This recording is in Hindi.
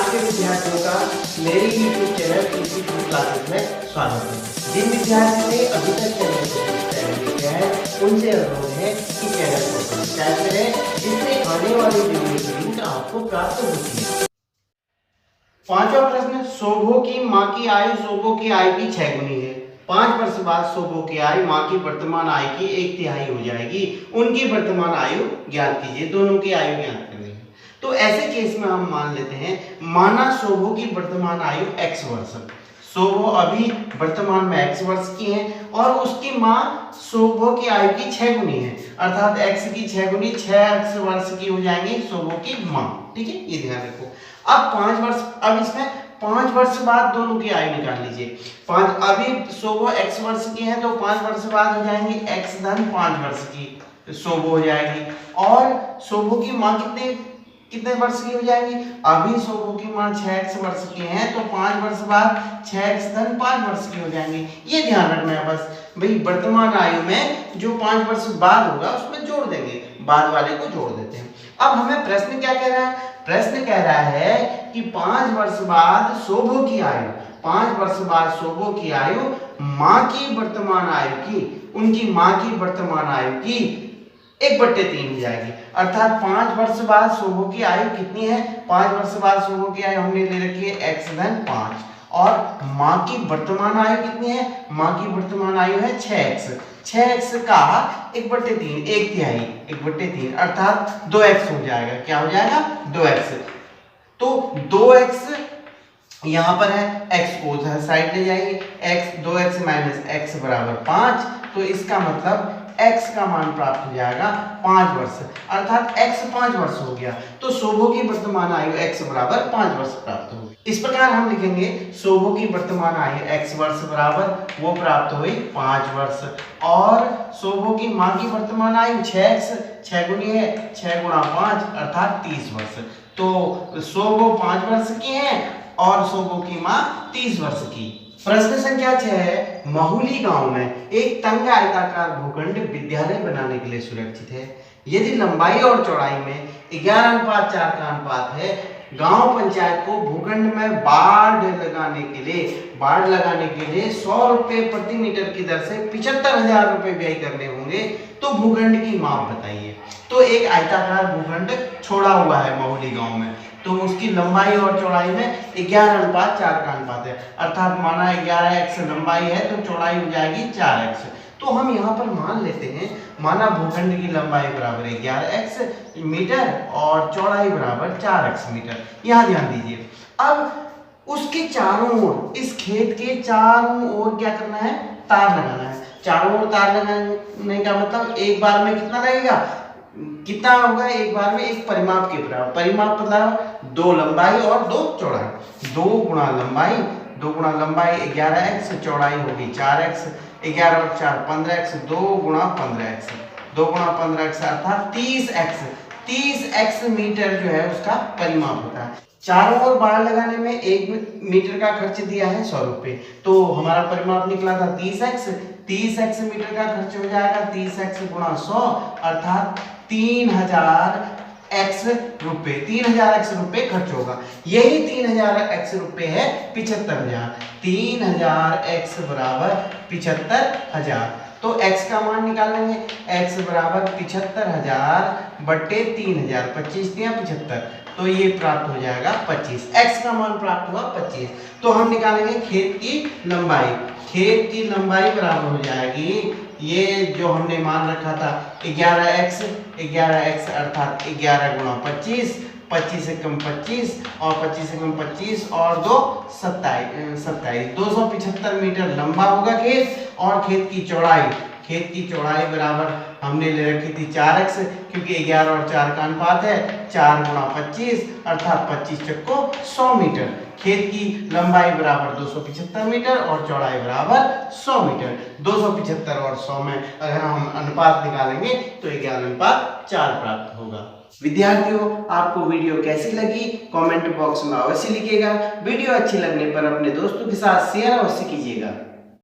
आपके विद्यार्थियों का मेरे YouTube चैनल इसी क्लासेस में स्वागत है। जिन विद्यार्थियों ने अभी तक चैनल को सब्सक्राइब किया है उनसे अनुरोध है कि चैनल को सब्सक्राइब करें, जिससे आने वाली वीडियो की लिंक आपको प्राप्त होती है। पांचवा प्रश्न, शोभो की माँ की आयु शोभो की आयु की 6 गुनी है। 5 वर्ष बाद शोभो की आयु माँ की वर्तमान आयु की 1/3 हो जाएगी। उनकी वर्तमान आयु ज्ञात कीजिए। दोनों की आयु ज्ञात करनी है। तो ऐसे केस में हम मान लेते हैं, माना शोभो की वर्तमान आयु x वर्ष, शोभो अभी वर्तमान में x वर्ष की है और उसकी माँ शोभो की आयु की 6 गुनी है, अर्थात x की 6 गुनी 6x वर्ष की हो जाएंगी शोभो की माँ। ठीक है, ये ध्यान रखो। अब 5 वर्ष, अब इसमें 5 वर्ष बाद दोनों की आयु निकाल लीजिए। 5 अभी शोभो x वर्ष की है तो 5 वर्ष बाद हो जाएंगी x धन 5 वर्ष की शोभो हो जाएगी। और शोभो की माँ कितने वर्ष की हो जाएगी? अभी शोभो की माँ 6x वर्ष की है तो 5 वर्ष बाद 6x धन 5 वर्ष की हो जाएंगी। ये ध्यान रखना है बस भाई, वर्तमान आयु में जो 5 वर्ष बाद होगा उसमें जोड़ देंगे, बाद वाले को जोड़ देते हैं। अब हमें प्रश्न क्या कह रहा है? प्रश्न कह रहा है कि 5 वर्ष बाद शोभो की आयु, 5 वर्ष बाद शोभो की आयु माँ की वर्तमान आयु की, उनकी माँ की वर्तमान आयु की 1/3 हो जाएगी। अर्थात 5 वर्ष बाद शोभो की आयु कितनी है? 5 वर्ष बाद शोभो की आयु हमने ले रखी है x धन 5 और माँ की वर्तमान आयु कितनी है? माँ की वर्तमान आयु है 6x। 6x का 1/3, 1/3 अर्थात 2x हो जाएगा। क्या हो जाएगा? 2x। तो 2x यहाँ पर है, x को उधर साइड ले जाएंगे, x 2x माइनस x बराबर 5। तो इसका मतलब x का मान प्राप्त हो जाएगा 5 वर्ष, अर्थात x 5 वर्ष हो गया। तो शोभो की वर्तमान आयु x बराबर 5 वर्ष प्राप्त होगी। इस प्रकार हम लिखेंगे शोभो की वर्तमान आयु x वर्ष बराबर वो प्राप्त हुई 5 वर्ष और शोभो की माँ की वर्तमान आयु 6x, 6 गुनी है 6 गुणा 5 अर्थात 30 वर्ष। तो शोभो 5 वर्ष की है और शोभो की माँ 30 वर्ष की। प्रश्न संख्या 6 है, महुली गांव में एक तंग आयताकार भूखंड विद्यालय बनाने के लिए सुरक्षित है। यदि लंबाई और चौड़ाई में 11:4 का अनुपात है, गांव पंचायत को भूखंड में बाढ़ लगाने के लिए 100 रुपए प्रति मीटर की दर से 75,000 रुपए व्यय करने होंगे। तो भूखंड की माप बताइए। तो एक आयताकार भूखंड छोड़ा हुआ है महुली गांव में, तो उसकी लंबाई और चौड़ाई में 11:4 का अनुपात है, अर्थात माना 11x लंबाई है तो चौड़ाई हो जाएगी 4x। तो हम यहाँ पर मान लेते हैं, माना भूखंड की लंबाई बराबर है 11x मीटर और चौड़ाई बराबर 4x मीटर। यहाँ ध्यान दीजिए। अब उसके चारों ओर, इस खेत के चारों ओर क्या करना है? तार लगाना है। चारों ओर तार लगाने का मतलब एक बार में कितना लगेगा? कितना होगा? एक बार में एक परिमाप के बराबर। परिमाप मतलब 2 लंबाई और 2 चौड़ाई। 2 गुणा लंबाई 11x, चौड़ाई होगी 4x, 11 और 4 15x, 2 गुणा 15x अर्थात 30x मीटर जो है उसका परिमाप होता है। चारों ओर बाड़ लगाने में 1 मीटर का खर्च दिया है 100 रुपए, तो हमारा परिमाप निकला था 30x मीटर का खर्च हो जाएगा 30x गुणा 100 अर्थात 3000x रुपए खर्च होगा। यही 3000x रुपए है 75,000। 3000x बराबर 75,000। तो x का मान निकालेंगे, x बराबर 75,000 बटे 3000, 25 दिया 75, तो ये प्राप्त हो जाएगा 25। x का मान प्राप्त हुआ 25। तो हम निकालेंगे खेत की लंबाई। खेत की लंबाई बराबर हो जाएगी, ये जो हमने मान रखा था 11x अर्थात 11 गुणा 25, 25 से कम 25 और 25 से कम 25 और 2 27, 275 मीटर लंबा होगा खेत। और खेत की चौड़ाई बराबर हमने ले रखी थी 4x, क्योंकि 11 और 4 का अनुपात है, 4 गुणा 25 अर्थात 25 चक्को 100 मीटर। खेत की लंबाई बराबर 275 मीटर और चौड़ाई बराबर 100 मीटर। 275 और 100 में अगर हम अनुपात निकालेंगे तो 11:4 प्राप्त होगा। विद्यार्थियों, आपको वीडियो कैसी लगी कमेंट बॉक्स में अवश्य लिखिएगा। वीडियो अच्छी लगने पर अपने दोस्तों के साथ शेयर अवश्य कीजिएगा।